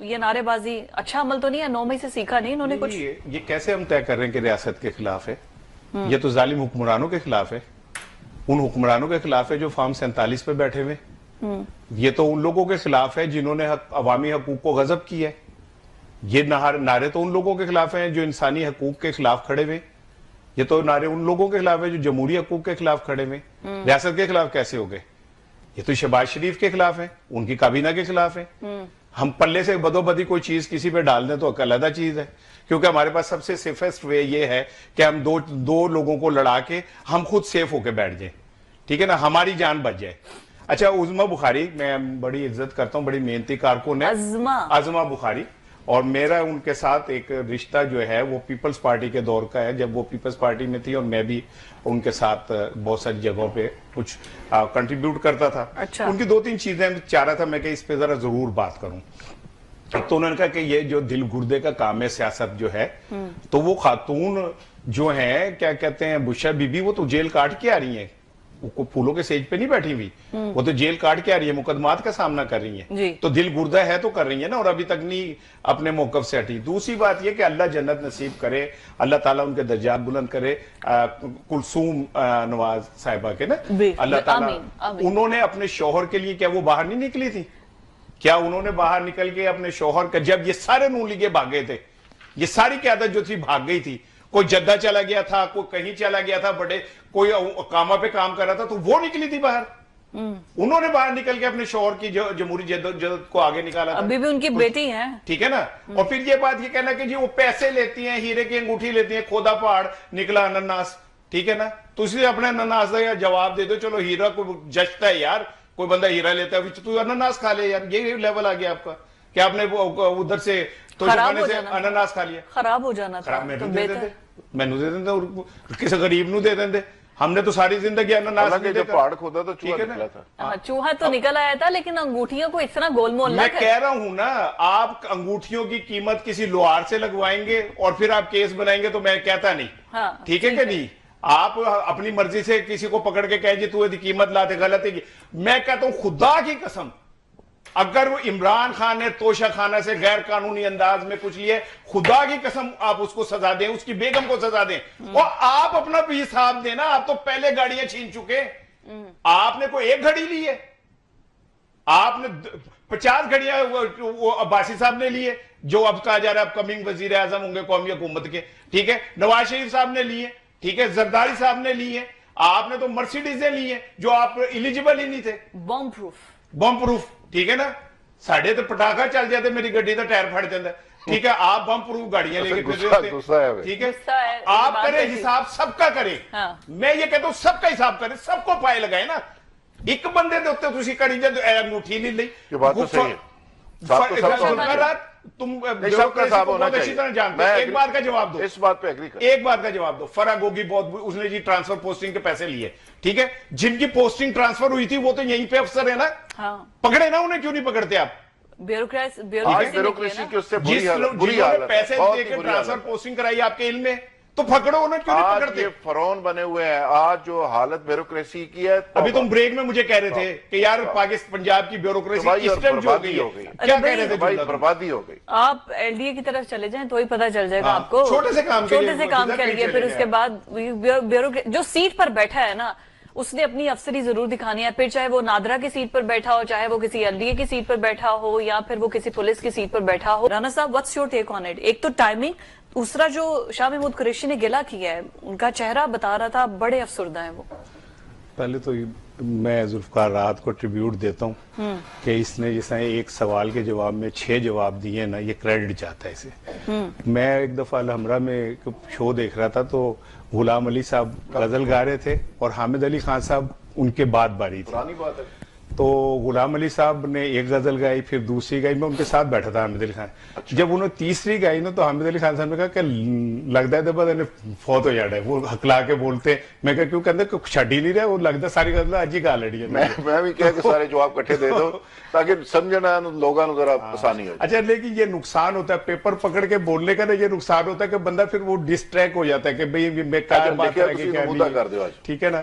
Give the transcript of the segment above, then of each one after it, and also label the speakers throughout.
Speaker 1: یہ نعرے بازی اچھا عمل تو نہیں ہے؟ 9 مئی سے سیکھا نہیں انہوں نے کچھ؟
Speaker 2: یہ کیسے ہم طے کر رہے ہیں کہ ریاست کے خلاف ہے؟ یہ تو ظالم حکمرانوں کے خلاف ہے، ان حکمرانوں کے خلاف ہے جو فارم 47 پہ بیٹھے ہوئے، یہ تو ان لوگوں کے خلاف ہے جنہوں نے عوامی حقوق کو غصب کیا ہے، یہ نعرے تو ان لوگوں کے خلاف ہیں جو انسانی حقوق کے خلاف کھڑے ہوئے، یہ تو نعرے ان لوگوں کے خلاف ہے جو جمہوری حقوق کے خلاف کھڑے ہوئے، ریاست کے خلاف کیسے ہو گئے؟ یہ تو شہباز شریف کے خلاف ہے، ان کی کابینہ کے خلاف ہے۔ ہم پلے سے بدو بدی کوئی چیز کسی پہ ڈال دیں تو علیحدہ چیز ہے، کیونکہ ہمارے پاس سب سے سیفسٹ وے یہ ہے کہ ہم دو لوگوں کو لڑا کے ہم خود سیف ہو کے بیٹھ جائیں، ٹھیک ہے نا، ہماری جان بچ جائے۔ اچھا، عظما بخاری، میں بڑی عزت کرتا ہوں، بڑی محنتی کارکن ہے عظما بخاری، اور میرا ان کے ساتھ ایک رشتہ جو ہے وہ پیپلز پارٹی کے دور کا ہے، جب وہ پیپلز پارٹی میں تھی اور میں بھی ان کے ساتھ بہت ساری جگہوں پہ کچھ کنٹریبیوٹ کرتا تھا۔ ان کی 2-3 چیزیں چاہ رہا تھا میں کہ اس پہ ذرا ضرور بات کروں۔ ایک تو انہوں نے کہا کہ یہ جو دل گردے کا کام ہے سیاست جو ہے، تو وہ خاتون جو ہیں کیا کہتے ہیں بشرا بی بی، وہ تو جیل کاٹ کے آ رہی ہیں، وہ پھولوں کے سیج پہ نہیں بیٹھی ہوئی، وہ تو جیل کاٹ کے آ رہی ہے، مقدمات کا سامنا کر رہی ہیں، تو دل گردہ ہے تو کر رہی ہیں نا، اور ابھی تک نہیں اپنے موقف سے ہٹی۔ دوسری بات یہ کہ اللہ جنت نصیب کرے، اللہ تعالیٰ ان کے درجات بلند کرے، کلثوم نواز صاحبہ کے نا، اللہ تعالیٰ، انہوں نے اپنے شوہر کے لیے، کیا وہ باہر نہیں نکلی تھی؟ کیا انہوں نے باہر نکل کے اپنے شوہر کا، جب یہ سارے نون لیگے بھاگے تھے، یہ ساری قیادت جو تھی بھاگ گئی تھی، کوئی جدہ چلا گیا تھا، کوئی کہیں چلا گیا تھا، بڑے کوئی اقامہ پہ کام کر رہا تھا، تو وہ نکلی تھی باہر، انہوں نے باہر نکل کے اپنے شوہر کی جمہوری جدوجہد کو آگے نکالا تھا۔
Speaker 1: ابھی بھی ان کی بیٹی ہیں،
Speaker 2: ٹھیک ہے نا۔ اور پھر یہ بات یہ کہنا کہ جی وہ پیسے لیتی ہیں، ہیرے کی انگوٹھی لیتی ہیں، کھودا پہاڑ نکلا انناس، ٹھیک ہے نا، تو اس لیے اپنے انناس کا جواب دے دو، چلو ہیرا کو جچتا ہے یار، کوئی بندہ ہیرا لیتا ہے تو انناس کھا لے یار، یہ لیول آ گیا آپ کا کہ آپ نے ادھر سے تو انناس کھا لیا،
Speaker 1: خراب ہو جانا تھا،
Speaker 2: مینو دے دیں، کسی غریب نو دے دیں، ہم نے تو ساری زندگی انناس نہیں دیکھا،
Speaker 3: پہاڑ کھودا تو چوہا نکلا تھا،
Speaker 1: چوہا تو نکل آیا تھا، لیکن انگوٹھیوں کو اتنا گول مول نہ
Speaker 2: میں کہہ رہا ہوں نا، آپ انگوٹھیوں کی قیمت کسی لوہار سے لگوائیں گے اور پھر آپ کیس بنائیں گے تو میں کہتا نہیں، ٹھیک ہے کہ نہیں؟ آپ اپنی مرضی سے کسی کو پکڑ کے کہیں جی تو یہ قیمت لاتے غلط ہے، میں کہتا ہوں خدا کی قسم، اگر وہ عمران خان نے توشہ خانہ سے غیر قانونی انداز میں کچھ لیے، خدا کی قسم آپ اس کو سزا دیں، اس کی بیگم کو سزا دیں، اور آپ اپنا بھی حساب دینا، آپ تو پہلے گاڑیاں چھین چکے، آپ نے کوئی ایک گھڑی لی ہے، آپ نے 50 گھڑیاں وہ عباسی صاحب نے لیے، جو اب کہا جا رہا ہے اب کمنگ وزیر اعظم ہوں گے قومی حکومت کے، ٹھیک ہے، نواز شریف صاحب نے لیے، ٹھیک ہے، زرداری صاحب نے لیے، آپ نے تو مرسیڈیزیں لی ہیں جو آپ ایلیجیبل ہی نہیں تھے، بم پروف، ٹھیک ہے نا، ساڑھے تو پٹاخہ چل جاتے، میری گڈی تو ٹائر پھٹ جاتا ہے، ٹھیک ہے، آپ بم پروف گاڑیاں لے کے پھر رہتے ہیں، ٹھیک ہے، آپ کریں حساب سب کا کریں، میں یہ کہتا ہوں سب کا حساب کریں، سب کو پائے لگائیں نا، ایک بندے دے ہوتے تسی کری جائے انگوٹھی نہیں لئی،
Speaker 3: یہ بات تو صحیح ہے،
Speaker 2: تم بیوروکریسی کو بہت اچھی طرح جانتے ہیں، ایک بات کا جواب دو،
Speaker 3: اس بات پہ ایگری کر،
Speaker 2: ایک بات کا جواب دو، فرا گوگی بہت اس نے جی ٹرانسفر پوسٹنگ کے پیسے لیے، ٹھیک ہے، جن کی پوسٹنگ ٹرانسفر ہوئی تھی وہ تو یہیں پہ افسر ہے نا، پکڑے نا انہیں، کیوں نہیں پکڑتے آپ؟
Speaker 3: بیوروکریسی کی اس سے
Speaker 2: بری حالت، پیسے دے کے ٹرانسفر پوسٹنگ کرائی آپ کے علم میں، تو پکڑو انہیں، کیوں نہیں پکڑتے؟
Speaker 3: آج یہ فرعون بنے ہوئے ہیں، آج جو حالت بیوروکریسی کی ہے،
Speaker 2: ابھی تم بریک میں مجھے کہہ رہے تھے کہ یار پاکستان پنجاب کی بیوروکریسی اس ٹائم جو ہو گئی ہے، کیا کہہ رہے تھے؟
Speaker 3: بھائی بربادی ہو گئی،
Speaker 1: آپ ایل ڈی اے کی طرف چلے جائیں تو ہی پتہ چل جائے گا آپ کو،
Speaker 2: چھوٹے سے کام
Speaker 1: کے لیے، پھر اس کے بعد جو سیٹ پر بیٹھا ہے نا، اس نے اپنی افسری ضرور دکھانی ہے، پھر چاہے وہ نادرا کی سیٹ پر بیٹھا ہو، چاہے وہ کسی ایل ڈی اے کی سیٹ پر بیٹھا ہو، یا پھر وہ کسی پولیس کی سیٹ پر بیٹھا ہو۔ رانا صاحب، what's your take on it؟ ایک تو ٹائمنگ، دوسرا جو شاہ محمود قریشی نے گلہ کیا ہے، ان کا چہرہ بتا رہا تھا بڑے افسردہ ہیں وہ۔
Speaker 2: پہلے تو میں ذوالفقار راحت کو ٹریبیوٹ دیتا ہوں کہ اس نے جیسا ایک سوال کے جواب میں 6 جواب دیے نا، یہ کریڈٹ جاتا ہے اسے۔ میں ایک دفعہ الحمرہ میں ایک شو دیکھ رہا تھا تو غلام علی صاحب غزل گا رہے تھے اور حامد علی خان صاحب ان کے بعد باری تھی،
Speaker 3: پرانی بات ہے،
Speaker 2: تو غلام علی صاحب نے ایک غزل گائی، پھر دوسری گائی، میں ان کے ساتھ بیٹھا تھا حامد علی خان، جب انہوں نے تیسری گائی نا تو حامد علی خان صاحب نے کہا کہ لگتا ہے تو بعد فوت ہو جاتا ہے، وہ ہکلا کے بولتے، میں کہا کیوں، کہتے چھڈ ہی نہیں رہے، وہ لگتا ساری غزلیں اج ہی گا لڑی ہے۔
Speaker 3: میں بھی کہا کہ سارے جواب کٹھے دے دو تاکہ سمجھنا لوگوں ذرا آسانی ہو۔
Speaker 2: اچھا، لیکن یہ نقصان ہوتا ہے پیپر پکڑ کے بولنے کا نا، یہ نقصان ہوتا ہے کہ بندہ پھر وہ ڈسٹریکٹ ہو جاتا ہے کہ بھئی میں کیا بات کر کے کیا نہیں، ٹھیک ہے نا،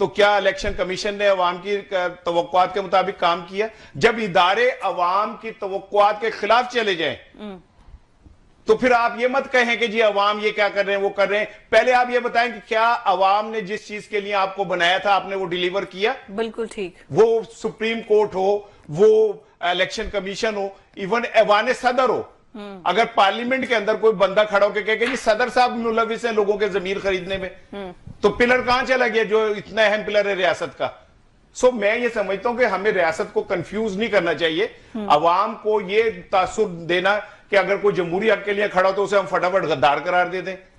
Speaker 2: تو کیا الیکشن کمیشن نے عوام کی توقعات کے مطابق کام کیا؟ جب ادارے عوام کی توقعات کے خلاف چلے جائیں تو پھر آپ یہ مت کہیں کہ جی عوام یہ کیا کر رہے ہیں وہ کر رہے ہیں. پہلے آپ یہ بتائیں کہ کیا عوام نے جس چیز کے لیے آپ کو بنایا تھا آپ نے وہ ڈیلیور کیا؟
Speaker 1: بالکل ٹھیک.
Speaker 2: وہ سپریم کورٹ ہو, وہ الیکشن کمیشن ہو, ایون ایوان صدر ہو. اگر پارلیمنٹ کے اندر کوئی بندہ کھڑا ہو کے کہے کہ جی صدر صاحب ملوث ہیں لوگوں کے ضمیر خریدنے میں, تو پلر کہاں چلا گیا جو اتنا اہم پلر ہے ریاست کا؟ سو میں یہ سمجھتا ہوں کہ ہمیں ریاست کو کنفیوز نہیں کرنا چاہیے. عوام کو یہ تاثر دینا کہ اگر کوئی جمہوری حق کے لیے کھڑا ہو تو اسے ہم فٹافٹ غدار قرار دے دیں,